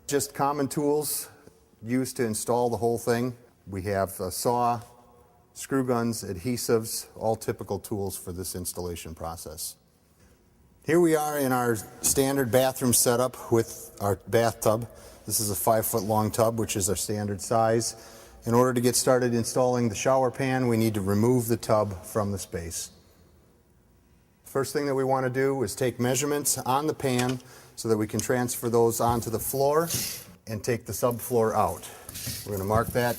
Just common tools used to install the whole thing. We have a saw, screw guns, adhesives, all typical tools for this installation process. Here we are in our standard bathroom setup with our bathtub. This is a 5-foot long tub, which is our standard size. In order to get started installing the shower pan, we need to remove the tub from the space. First thing that we want to do is take measurements on the pan so that we can transfer those onto the floor and take the subfloor out. We're going to mark that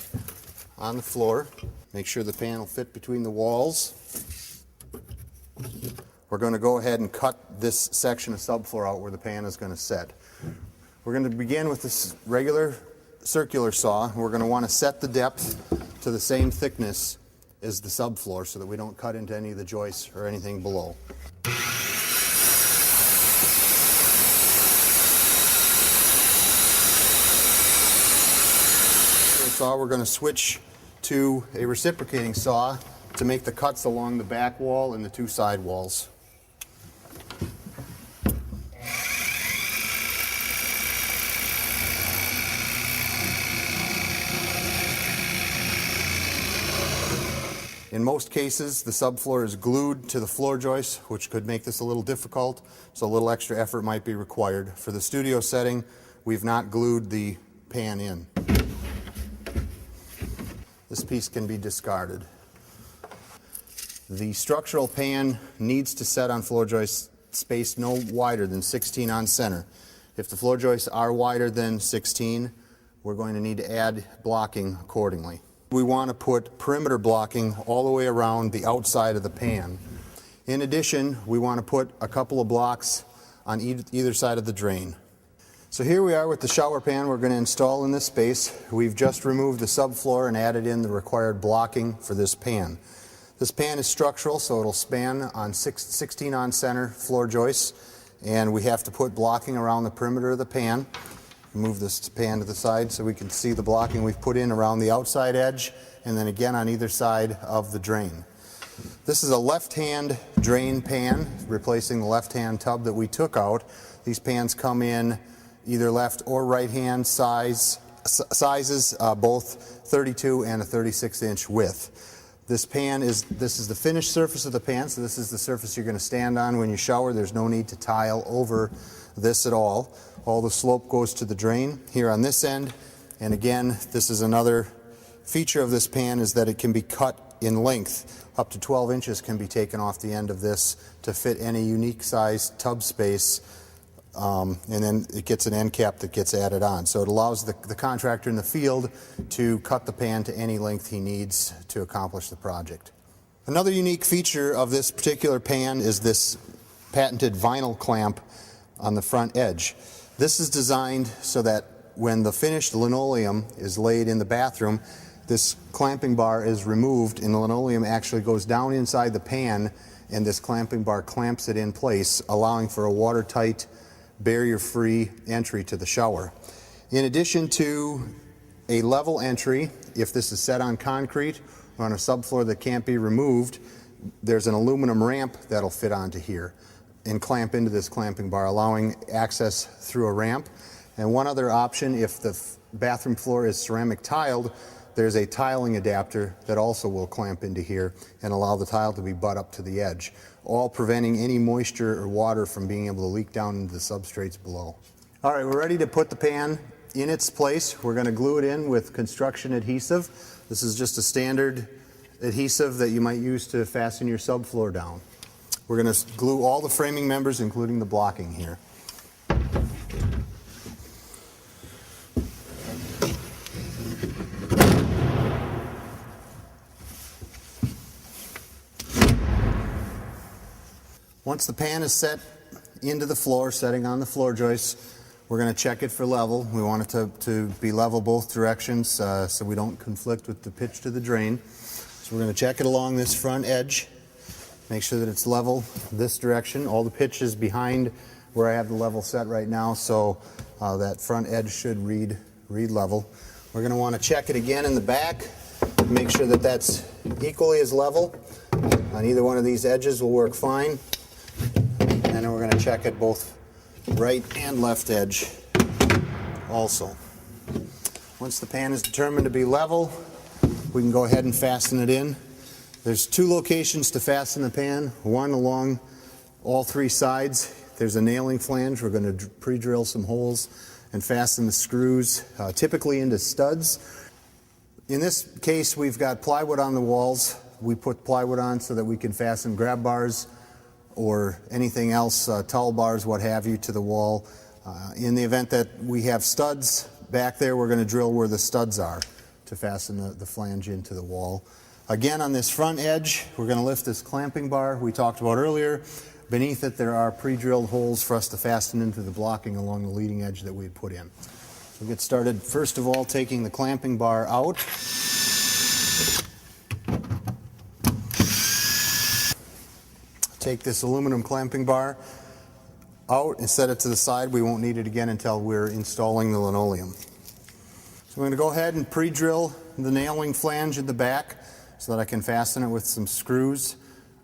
on the floor. Make sure the pan will fit between the walls. We're going to go ahead and cut this section of subfloor out where the pan is going to set. We're going to begin with this regular circular saw. We're going to want to set the depth to the same thickness as the subfloor so that we don't cut into any of the joists or anything below. Saw, we're going to switch to a reciprocating saw to make the cuts along the back wall and the two side walls. In most cases, the subfloor is glued to the floor joist, which could make this a little difficult, so a little extra effort might be required. For the studio setting, we've not glued the pan in. This piece can be discarded. The structural pan needs to set on floor joists spaced no wider than 16 on center. If the floor joists are wider than 16, we're going to need to add blocking accordingly. We want to put perimeter blocking all the way around the outside of the pan. In addition, we want to put a couple of blocks on either side of the drain. So here we are with the shower pan we're going to install in this space. We've just removed the subfloor and added in the required blocking for this pan. This pan is structural, so it'll span on 16 on center floor joists, and we have to put blocking around the perimeter of the pan. Move this pan to the side so we can see the blocking we've put in around the outside edge and then again on either side of the drain. This is a left-hand drain pan replacing the left-hand tub that we took out. These pans come in either left or right-hand sizes, both 32 and a 36-inch width. This is the finished surface of the pan, so this is the surface you're going to stand on when you shower. There's no need to tile over this at all. All the slope goes to the drain here on this end, and again, this is another feature of this pan is that it can be cut in length. Up to 12 inches can be taken off the end of this to fit any unique size tub space. And then it gets an end cap that gets added on. So it allows the contractor in the field to cut the pan to any length he needs to accomplish the project. Another unique feature of this particular pan is this patented vinyl clamp on the front edge. This is designed so that when the finished linoleum is laid in the bathroom, this clamping bar is removed and the linoleum actually goes down inside the pan, and this clamping bar clamps it in place, allowing for a watertight, barrier-free entry to the shower. In addition to a level entry, if this is set on concrete or on a subfloor that can't be removed, there's an aluminum ramp that'll fit onto here and clamp into this clamping bar, allowing access through a ramp. And one other option, if the bathroom floor is ceramic tiled, there's a tiling adapter that also will clamp into here and allow the tile to be butt up to the edge, all preventing any moisture or water from being able to leak down into the substrates below. All right, we're ready to put the pan in its place. We're going to glue it in with construction adhesive. This is just a standard adhesive that you might use to fasten your subfloor down. We're going to glue all the framing members, including the blocking here. Once the pan is set into the floor, setting on the floor joists, we're going to check it for level. We want it to be level both directions so we don't conflict with the pitch to the drain. So we're going to check it along this front edge, make sure that it's level this direction. All the pitch is behind where I have the level set right now, so that front edge should read level. We're going to want to check it again in the back, make sure that that's equally as level. On either one of these edges will work fine. And then we're going to check it both right and left edge also. Once the pan is determined to be level, we can go ahead and fasten it in. There's two locations to fasten the pan, one along all three sides. There's a nailing flange. We're going to pre-drill some holes and fasten the screws, typically into studs. In this case, we've got plywood on the walls. We put plywood on so that we can fasten grab bars or anything else, towel bars, what have you, to the wall. In the event that we have studs back there, we're going to drill where the studs are to fasten the flange into the wall. Again, on this front edge, we're going to lift this clamping bar we talked about earlier. Beneath it, there are pre-drilled holes for us to fasten into the blocking along the leading edge that we had put in. So we'll get started, first of all, taking the clamping bar out. Take this aluminum clamping bar out and set it to the side. We won't need it again until we're installing the linoleum. So I'm going to go ahead and pre-drill the nailing flange at the back so that I can fasten it with some screws.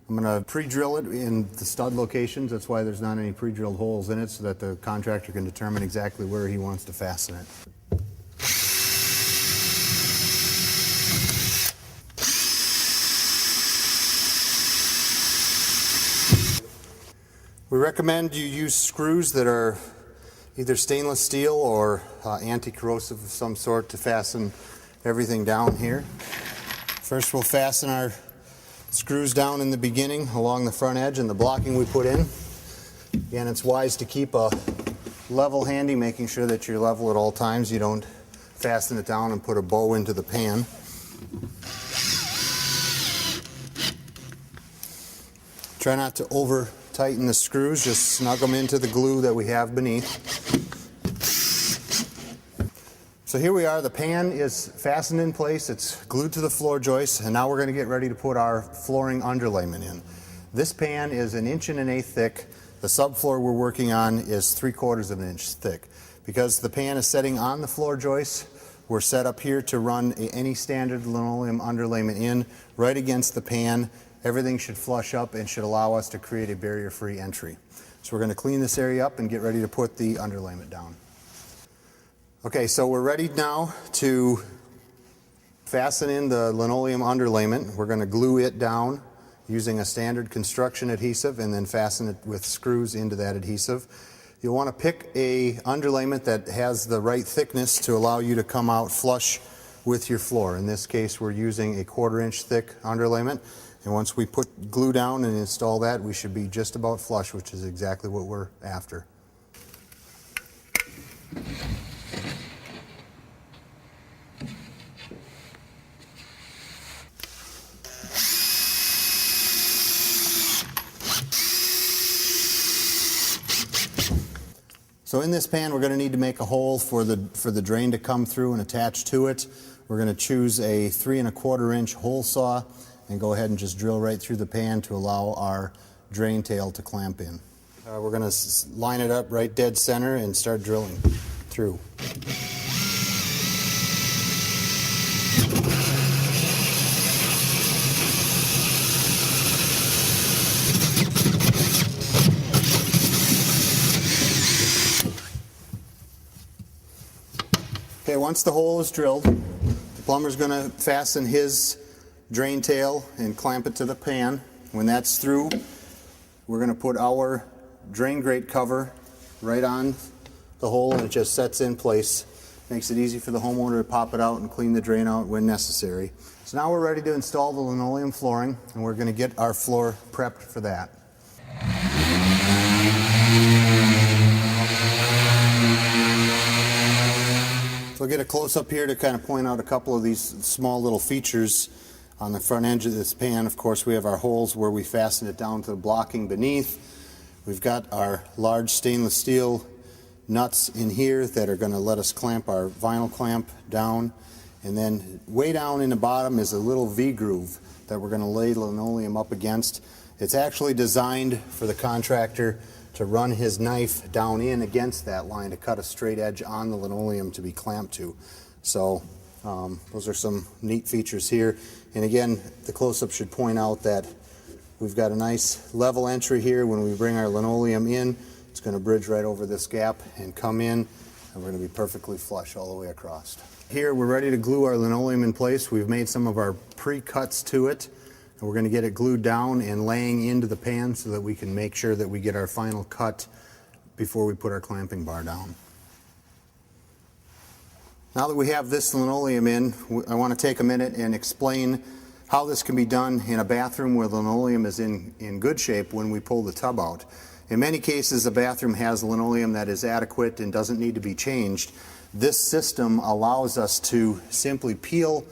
I'm going to pre-drill it in the stud locations. That's why there's not any pre-drilled holes in it, so that the contractor can determine exactly where he wants to fasten it. We recommend you use screws that are either stainless steel or anti-corrosive of some sort to fasten everything down here. First, we'll fasten our screws down in the beginning along the front edge and the blocking we put in. Again, it's wise to keep a level handy, making sure that you're level at all times. You don't fasten it down and put a bow into the pan. Try not to over tighten the screws, just snug them into the glue that we have beneath. So here we are, the pan is fastened in place, it's glued to the floor joist, and now we're going to get ready to put our flooring underlayment in. This pan is 1 1/8 inches thick. The subfloor we're working on is 3/4 of an inch thick. Because the pan is setting on the floor joist, we're set up here to run any standard linoleum underlayment in right against the pan. Everything should flush up and should allow us to create a barrier-free entry. So we're going to clean this area up and get ready to put the underlayment down. Okay, so we're ready now to fasten in the linoleum underlayment. We're going to glue it down using a standard construction adhesive and then fasten it with screws into that adhesive. You'll want to pick a underlayment that has the right thickness to allow you to come out flush with your floor. In this case, we're using a 1/4 inch thick underlayment. And once we put glue down and install that, we should be just about flush, which is exactly what we're after. So in this pan, we're going to need to make a hole for the drain to come through and attach to it. We're going to choose a 3 1/4 inch hole saw and go ahead and just drill right through the pan to allow our drain tail to clamp in. We're going to line it up right dead center and start drilling through. Okay, once the hole is drilled, the plumber's going to fasten his drain tail and clamp it to the pan. When that's through, we're going to put our drain grate cover right on the hole, and it just sets in place. Makes it easy for the homeowner to pop it out and clean the drain out when necessary. So now we're ready to install the linoleum flooring, and we're going to get our floor prepped for that. So I'll get a close-up here to kind of point out a couple of these small little features. On the front edge of this pan, of course, we have our holes where we fasten it down to the blocking beneath. We've got our large stainless steel nuts in here that are going to let us clamp our vinyl clamp down. And then way down in the bottom is a little V-groove that we're going to lay linoleum up against. It's actually designed for the contractor to run his knife down in against that line to cut a straight edge on the linoleum to be clamped to. So those are some neat features here. And again, the close-up should point out that we've got a nice level entry here. When we bring our linoleum in, it's going to bridge right over this gap and come in. and we're going to be perfectly flush all the way across. Here we're ready to glue our linoleum in place. We've made some of our pre-cuts to it, and we're going to get it glued down and laying into the pan so that we can make sure that we get our final cut before we put our clamping bar down. Now that we have this linoleum in, I want to take a minute and explain how this can be done in a bathroom where the linoleum is in good shape when we pull the tub out. In many cases, a bathroom has linoleum that is adequate and doesn't need to be changed. This system allows us to simply peel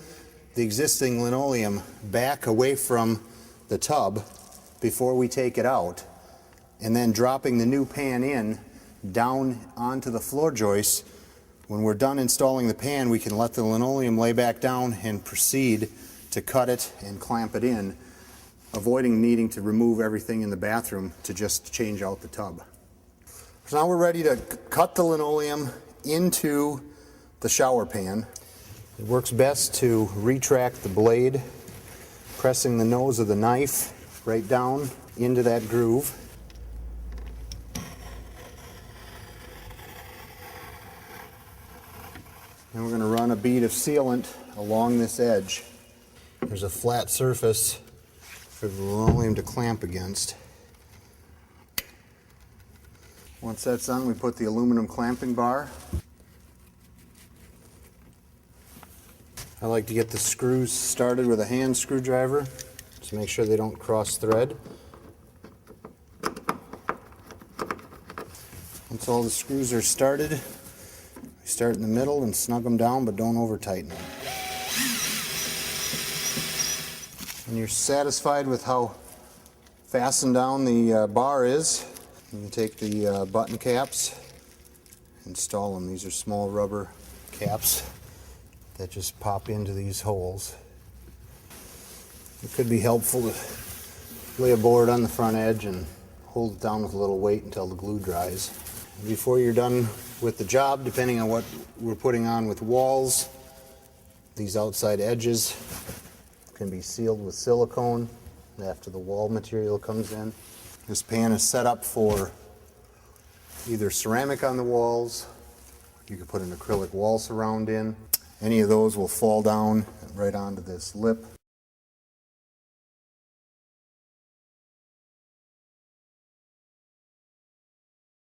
the existing linoleum back away from the tub before we take it out, and then dropping the new pan in down onto the floor joist. When we're done installing the pan, we can let the linoleum lay back down and proceed to cut it and clamp it in, avoiding needing to remove everything in the bathroom to just change out the tub. So now we're ready to cut the linoleum into the shower pan. It works best to retract the blade, pressing the nose of the knife right down into that groove. And we're going to run a bead of sealant along this edge. There's a flat surface for the linoleum to clamp against. Once that's done, we put the aluminum clamping bar. I like to get the screws started with a hand screwdriver to make sure they don't cross thread. Once all the screws are started, we start in the middle and snug them down, but don't over tighten them. When you're satisfied with how fastened down the bar is, you take the button caps, install them. These are small rubber caps that just pop into these holes. It could be helpful to lay a board on the front edge and hold it down with a little weight until the glue dries. Before you're done with the job, depending on what we're putting on with walls, these outside edges can be sealed with silicone after the wall material comes in. This pan is set up for either ceramic on the walls, you could put an acrylic wall surround in. Any of those will fall down right onto this lip.